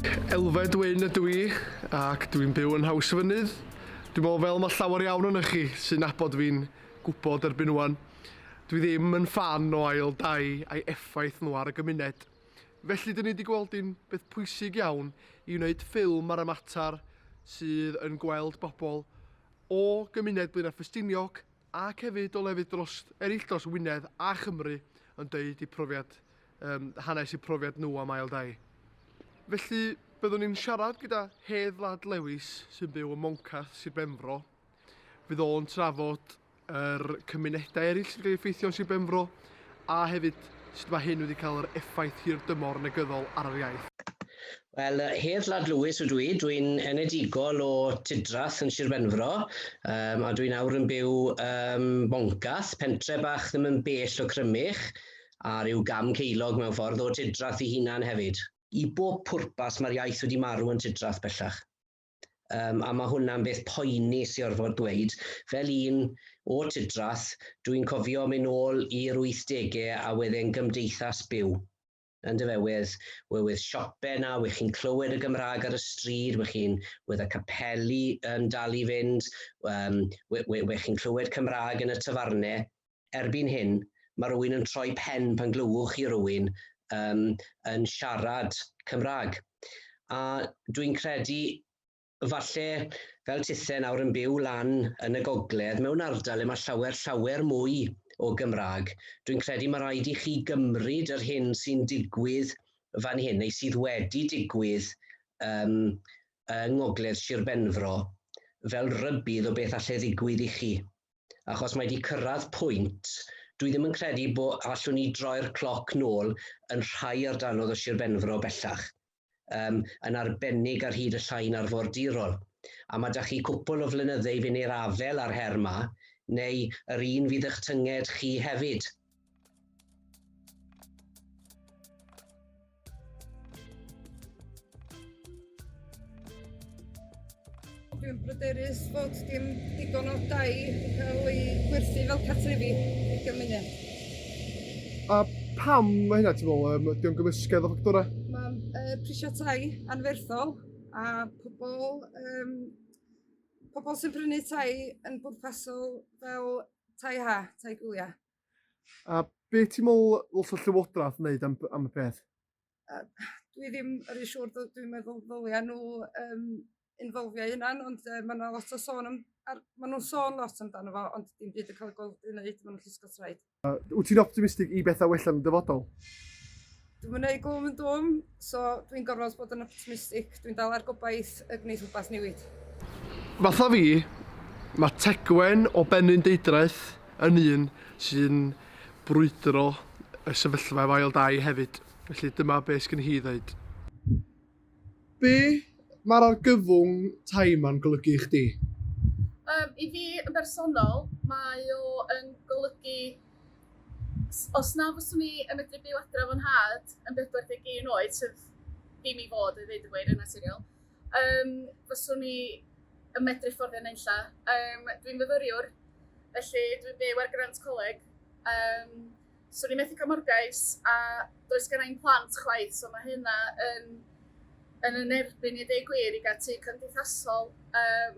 Elfed Wyn ydw i, ac dwi'n byw yn Haws Fynydd. Dwi'n meddwl fel mae llawer iawn yn chi sy'n nabod fi'n gwybod erbyn wan. Dwi ddim yn fan o ail dai a'i effaith nhw ar y gymuned. Felly dyn ni wedi gweld un beth pwysig iawn i wneud ffilm ar y mater sydd yn gweld bobl o gymuned Blaenau Ffestiniog ac hefyd o lefydd eraill dros Wynedd a Chymru yn deud hanes eu profiad nhw am ail dai. Felly, byddwn ni'n siarad gyda Hedd Lad Lewis sy'n byw ym Moncath, Sir Benfro. Fydd o'n trafod cymunedau eraill sy'n cael ei effeithio Sir Benfro a hefyd sut mae hyn wedi cael yr effaith hirdymor negyddol ar yr iaith. Wel, Hedd Lad Lewis ydw i. Dwi'n enedigol o Tudrath yn Sir Benfro, a dwi'n nawr yn byw Moncath, pentre bach ddim yn bell o Crymych, a ryw gam ceilog mewn ffordd o Tudrath ei hunan hefyd. I bob pwrpas mae'r iaith wedi marw yn Tudrath bellach. A mae hwnna'n beth poenus i orfod dweud. Fel un o Tudrath, dwi'n cofio mynd nôl i'r 80au a wedyn gymdeithas byw. Yn wedd siope na, wych chi'n clywed y Gymraeg ar y stryd, wedd y capeli yn dal i fynd, wych chi'n clywed Cymraeg yn y tafarnau. Erbyn hyn, mae rhywun yn troi pen pan glywch i rhywun yn siarad Cymraeg. A dwi'n credu falle fel tithe nawr yn byw lan yn y gogledd mewn ardal le mae llawer mwy o Gymraeg. Dwi'n credu mae rhaid i chi gymryd yr hyn sy'n digwydd fan hyn neu sydd wedi digwydd yng ngogledd Sir Benfro fel rybudd o beth allai ddigwydd i chi. Achos mae wedi cyrraedd pwynt, dwi ddim yn credu bod allwn ni droi'r cloc nôl yn rhai ardaloedd o Sir Benfro bellach, yn arbennig ar hyd y llain arfordirol. A mae 'da chi cwpl o flynydde i fynd i'r afel ar her 'ma, neu yr un fydd eich tynged chi hefyd. Dwi'n bryderus fod dim digon o dai wedi cael ei gwerthu fel cartrefi i'r gymuned. A pam mae hynna, ti'n meddwl, ydy o'n gymysgedd o ffactorau? Mae prisio tai anferthol a pobl sy'n prynu tai yn bwrpasol fel tai ha, tai gwyliau. A beth ti'n meddwl ddylse Llywodraeth wneud am y peth? Dwi ddim yn rhy siŵr, dwi'n meddwl ddylia nhw involfio hynna'n, ond mae nhw'n sôn lot amdano fo, ond dim byd yn cael ei gweld i wneud, mae nhw'n llusgo traed. Wyt ti'n optimistig i bethau wella'n dyfodol? Dwi'n gwneud glwm yn dwm, so dwi'n gorfod bod yn optimistig. Dwi'n dal ar gobaith y gwneud rhywbeth newid. Fatha fi, mae Tegwen o Benyn Deidraeth yn un sy'n brwydro y sefyllfa efo ail dai hefyd. Felly dyma beth sgyn hi ddweud. Be mae'r argyfwng tai ma'n golygu i chdi? I fi yn bersonol, mae o yn golygu os na fyswn ni yn medru byw adre fo'n nhad yn 41 oed, sef dim i fod i ddeud y gwir yn naturiol, fyswn ni yn medru fforddio nunlla. Dwi'n fyfyriwr, felly dwi'n byw ar grant coleg. Swn i'n methu cymorgais a does gen i'n plant chwaith, so mae hynna yn erbyn i ddeud gwir i gael tŷ cymdeithasol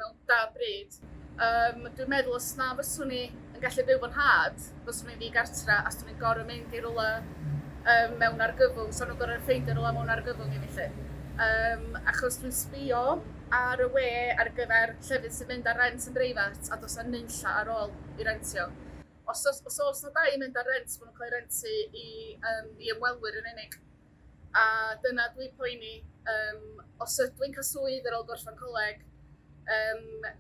mewn da bryd. Dwi'n meddwl os na fyswn ni yn gallu byw fo'n nhad, fyswn ni'n ddigartra a swn ni'n gorau mynd i rwla mewn argyfwng, so nhw'n gorau ffeindio rwla mewn argyfwng i fi. Achos dwi'n sbio ar y we ar gyfer llefydd sy'n mynd ar rent yn breifat a does na nunlla ar ôl i rentio. Os na dai yn mynd ar rent, maen nhw'n cael ei rentu i ymwelwyr yn unig. A dyna dwi'n poeni, os ydw i'n cael swydd ar ôl gorffen coleg,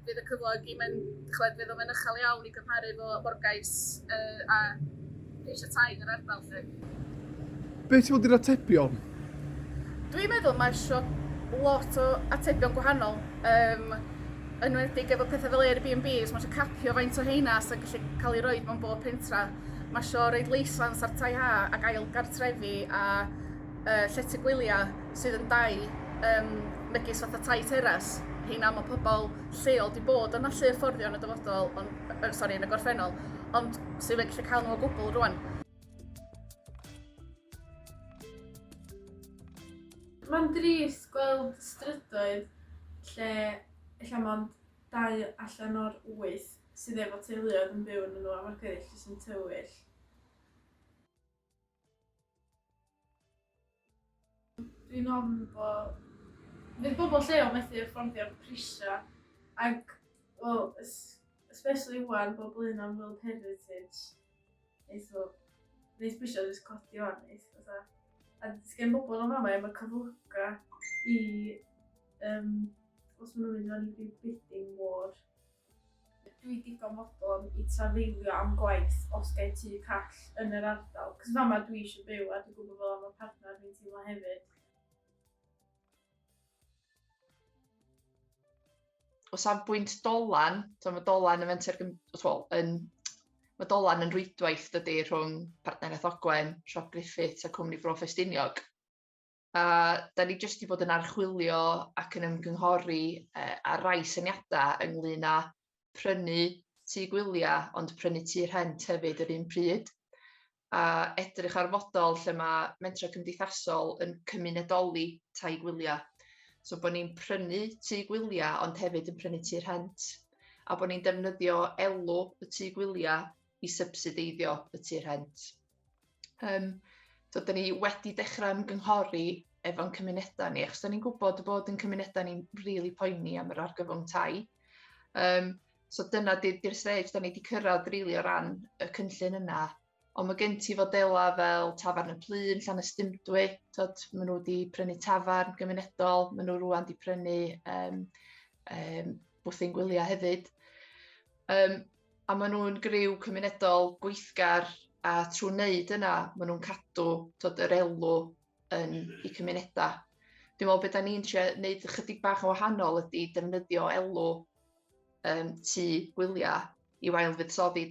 fydd y cyflog i fydd o'n uchel iawn i gymharu fo morgais a ceisio tai yn yr ardal. Be ti'n fod i'r atebion? Dwi'n meddwl mae eisiau lot o atebion gwahanol. Yn enwedig efo pethau fel Airbnbs, mae eisiau capio faint o heina sy'n gallu cael ei roed mewn bob pentra. Mae eisiau roed leisans ar tai ha ac ail gartrefi a llety gwyliau sydd yn dai megis fatha tai teras. Heina mae pobl lleol di bod yn allu fforddio yn y dyfodol, yn y gorffennol, ond sydd yn gallu cael nhw o gwbl rwan. Mae'n drist gweld strydoedd lle mae'n 2 allan o'r 8 sydd efo teuluoedd yn byw yn nhw a mae'r gweddill jyst yn tywyll. Dwi'n ofn bod... Fydd bobl lleol methu ffordio'r prisia ac, well, especially wan bob blwyddyn am World Heritage. Neith bwysio jyst codi o'n neith. A gen bobl o'n fama efo cyflyga i... os maen nhw'n mynd o'n i bidding war. Dwi digon fodlon i trafeilio am gwaith os gai tŷ call yn yr ardal. Cos fama dwi eisiau byw a dwi'n gwybod fel am y partner fi'n teimlo hefyd. O safbwynt dolan, mae dolan mae dolan yn rwydwaith dydy rhwng Partneriaeth Ogwen, Siop Griffith a Cwmni Bro Ffestiniog. A da ni jyst i bod yn archwilio ac yn ymgynghori ar rai syniadau ynglyn â prynu tŷ gwyliau ond prynu tŷ rhent hefyd yr un pryd. A edrych ar fodol lle mae mentrau cymdeithasol yn cymunedoli tai gwyliau. So bod ni'n prynu tŷ gwyliau ond hefyd yn prynu tŷ rhent. A bod ni'n defnyddio elw y tŷ gwyliau i subsideiddio y tŷ rhent. So da ni wedi dechrau ymgynghori efo'n cymunedau ni, achos da ni'n gwybod bod yn cymunedau ni'n rili poeni am yr argyfwng tai. So dyna di'r stage da ni wedi cyrraedd rili o ran y cynllun yna. Ond mae gen ti fodela fel Tafarn y Plyn, Llanystumdwy, maen nhw wedi prynu tafarn gymunedol, maen nhw rwan wedi prynu bwthyn gwyliau hefyd. A maen nhw'n griw cymunedol gweithgar a trwy wneud yna, maen nhw'n cadw yr elw i cymunedau. Dwi'n meddwl beth da ni'n eisiau gwneud ychydig bach yn wahanol ydy defnyddio elw tŷ gwyliau i waelfuddsoddi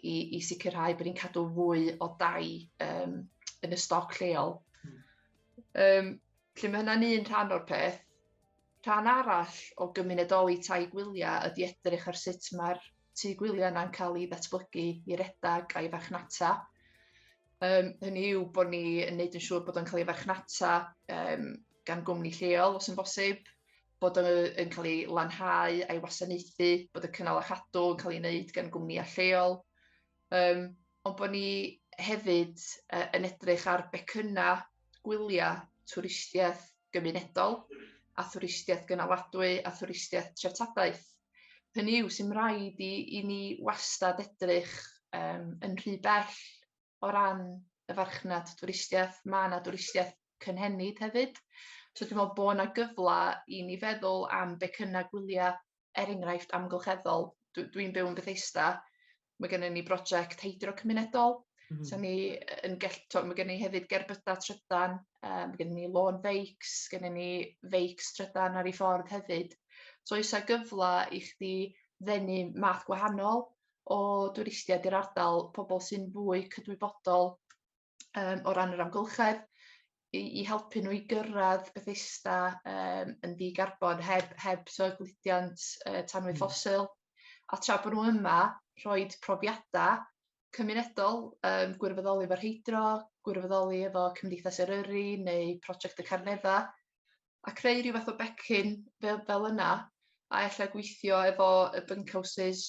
i sicrhau bod ni'n cadw fwy o dai yn y stoc lleol. Lle mae hynna'n un rhan o'r peth. Rhan arall o gymunedoli tai gwyliau ydy edrych ar sut mae'r tŷ gwyliau yna'n cael ei ddatblygu i redag a'i farchnata. Hynny yw bod ni yn gwneud yn siŵr bod o'n cael ei farchnata gan gwmni lleol os yn bosib, bod yn cael ei lanhau a'i wasanaethu, bod y cynnal a chadw yn cael ei wneud gan gwmnïau lleol. Ond bod ni hefyd yn edrych ar becynna gwyliau twristiaeth gymunedol, a twristiaeth gynaladwy, a twristiaeth treftadaeth. Hynny yw sy'n rhaid i ni wastad edrych yn rhy bell o ran y farchnad twristiaeth. Mae yna twristiaeth cynhenid hefyd. So dwi'n meddwl bod yna gyfle i ni feddwl am becynna gwyliau enghraifft amgylcheddol. Dwi'n byw yn Bethesda, mae gennym ni brosiect heidro cymunedol. Mae gennym ni hefyd gerbydau trydan, mae gennym ni lôn feics, gennym ni feics trydan ar ei ffordd hefyd. So oes a gyfle i chdi ddenu math gwahanol o dwristiaid i'r ardal, pobl sy'n fwy cydwybodol o ran yr amgylchedd, i helpu nhw i gyrraedd Bethesda yn ddigarbon heb sogludiant tanwydd ffosil. A tra bod nhw yma, rhoi profiadau cymunedol, gwirfoddoli efo'r heidro, gwirfoddoli efo Cymdeithas Eryri neu Prosiect y Carnedda, a creu rhyw fath o becyn fel yna, a ella gweithio efo y bunkhouses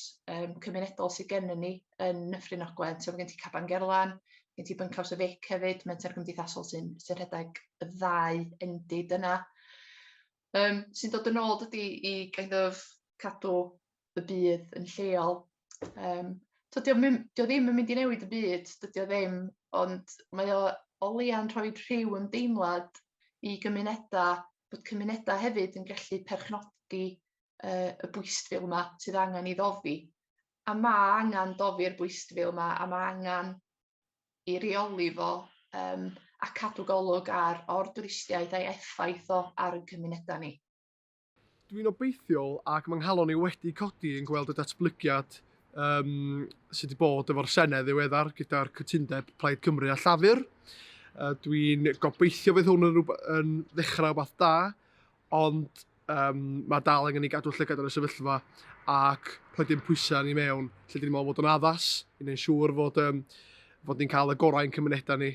cymunedol sydd gennym ni yn Nyffryn Ogwen. So mae gen ti Caban Gerlan, gen ti Bunkhouse y Vic hefyd, menter cymdeithasol sy'n rhedeg y 2 endid yna. Sy'n dod yn ôl dydy i kind of cadw y byd yn lleol. Dio ddim yn mynd i newid y byd, dydy o ddim, ond mae o leia'n rhoi rhyw ymdeimlad i gymunedau, bod cymunedau hefyd yn gallu perchnogi y bwystfil yma sydd angen i ddoddi. A mae angen doddi'r bwystfil yma, a mae angen i reoli fo a cadw golwg o'r dwristiaeth a'i effaith o ar y cymunedau ni. Dwi'n obeithiol ac mae'n nghalon ni wedi codi yn gweld y datblygiad sydd wedi bod efo'r Senedd ddiweddar gyda'r cytundeb Plaid Cymru a Llafur. Dwi'n gobeithio fydd hwn yn ddechrau rhywbeth da, ond mae dal angen i gadw llygad ar y sefyllfa ac pledyn pwysau ni mewn lle dwi'n meddwl fod yn addas i wneud siŵr fod ni'n cael y gorau yn cymunedau ni.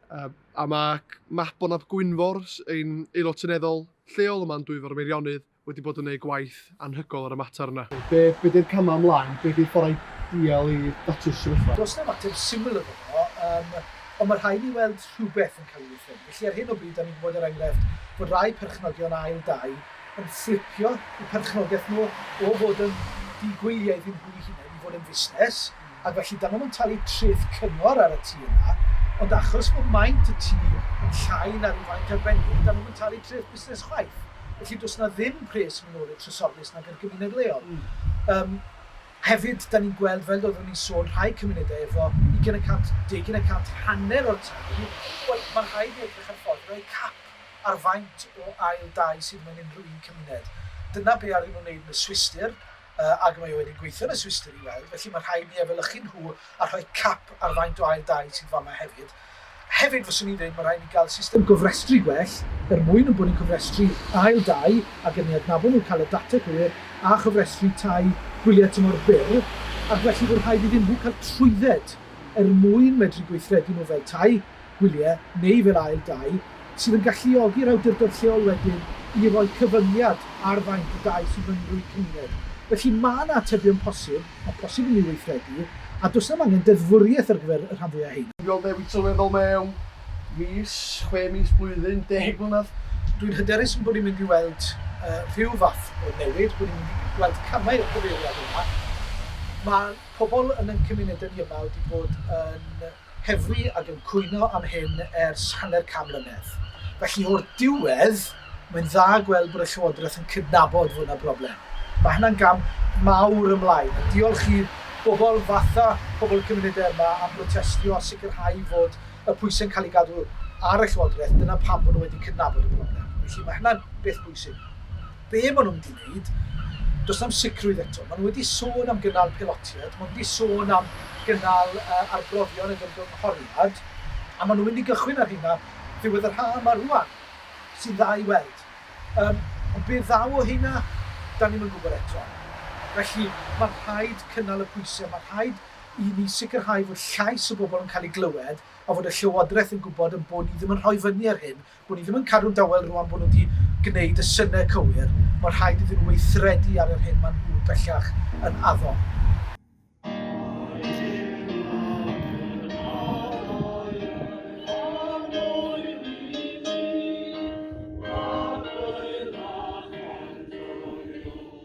A mae Map o'n Ap Gwynfor, ein aelod seneddol lleol yma'n Dwyfor Meirionnydd, wedi bod yn gwneud gwaith anhygoel ar y mater yna. Be di'r camau ymlaen? Be di'r ffordd ideal i datrys sefyllfa? Does na mateb syml iddo fo, ond mae rhaid i weld rhywbeth yn cael ei weithredu. Felly ar hyn o bryd, da ni'n gwybod yr enghraifft bod rai perchnogion ail dau yn fflipio i perchnogaeth nhw o fod yn digwyliaidd yn hwy hunain i fod yn fusnes, ac felly da nhw'n talu treth cyngor ar y tŷ yna, ond achos bod maint y tŷ yn llai na'r i faint arbennig, da nhw'n talu treth busnes chwaith. Felly does na ddim pres mewn o'r trysorus nag yn gymuned leol. Hefyd, da ni'n gweld fel oeddwn ni'n sôn rhai cymunedau efo 20%, 10% hanner o'r tai. Wel, mae'n rhaid i edrych ar ffordd rhoi cap ar faint o ail dau sydd mewn unrhyw un cymuned. Dyna be ar nhw'n wneud yn y Swistir, ac mae wedi gweithio yn y Swistir i weld, felly mae'n rhaid ni efelychu nhw a rhoi cap ar faint o ail dau sydd fama hefyd. Hefyd, fyswn i'n dweud, mae rhaid ni gael system gofrestru gwell, mwyn yn bod ni'n cofrestru ail dau, ac yn ei adnabod nhw'n cael y data cywir, a chofrestru tai gwyliau tymor byr, ac felly bod rhaid iddyn nhw cael trwydded mwyn medru gweithredu nhw fel tai gwyliau neu fel ail dau, sydd yn galluogi'r awdurdod lleol wedyn i roi cyfyngiad ar faint o dau sydd yn rwy cymuned. Felly mae yna atebion posib, a posib yn ei weithredu, a does nam angen deddfwriaeth ar gyfer y rhan fwyaf hyn. Dwi'n newid sylweddol mewn mis, 6 mis, blwyddyn, 10 mlynedd. Dwi'n hyderus bod ni'n mynd i weld rhyw fath o newid, bod ni'n mynd i weld camau o'r cyfeiriad yma. Mae pobl yn y cymunedau ni yma wedi bod yn hefru ac yn cwyno am hyn ers hanner can mlynedd. Felly o'r diwedd, mae'n dda gweld bod y Llywodraeth yn cydnabod fod yna broblem. Mae hynna'n gam mawr ymlaen. Diolch i'r bobl fatha pobl cymunedau yma am protestio a sicrhau fod y pwysau'n cael ei gadw ar y Llywodraeth, dyna pam bod nhw wedi cydnabod y broblem. Felly mae hynna'n beth bwysig. Be maen nhw'n wedi gwneud, does na'm sicrwydd eto. Maen nhw wedi sôn am gynnal pilotiad, maen nhw wedi sôn am gynnal arbrofion yn ymgynghoriad, a maen nhw'n mynd i gychwyn ar hynna ddiwedd yr haf yma rwan, sy'n dda i weld. Ond be ddaw o hynna, da ni'n mynd gwybod eto. Felly mae'n rhaid cynnal y pwysau, mae'n rhaid i ni sicrhau fod llais y bobl yn cael ei glywed a fod y Llywodraeth yn gwybod yn bod ni ddim yn rhoi fyny ar hyn, bod ni ddim yn cadw'n dawel rwan bod nhw wedi gwneud y synnau cywir. Mae'n rhaid iddyn nhw weithredu ar yr hyn maen nhw bellach yn addo.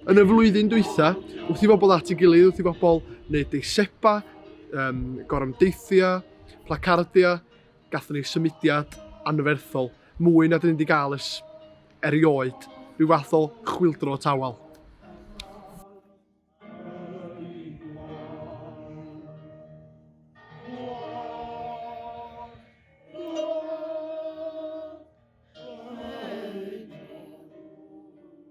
Yn y flwyddyn dwytha, wrth i bobl at ei gilydd, wrth i bobl wneud eiseba, gorymdeithia, placardia, gathon ni symudiad anferthol, mwy na dyn ni wedi gael erioed, rhyw fath o chwildro tawel.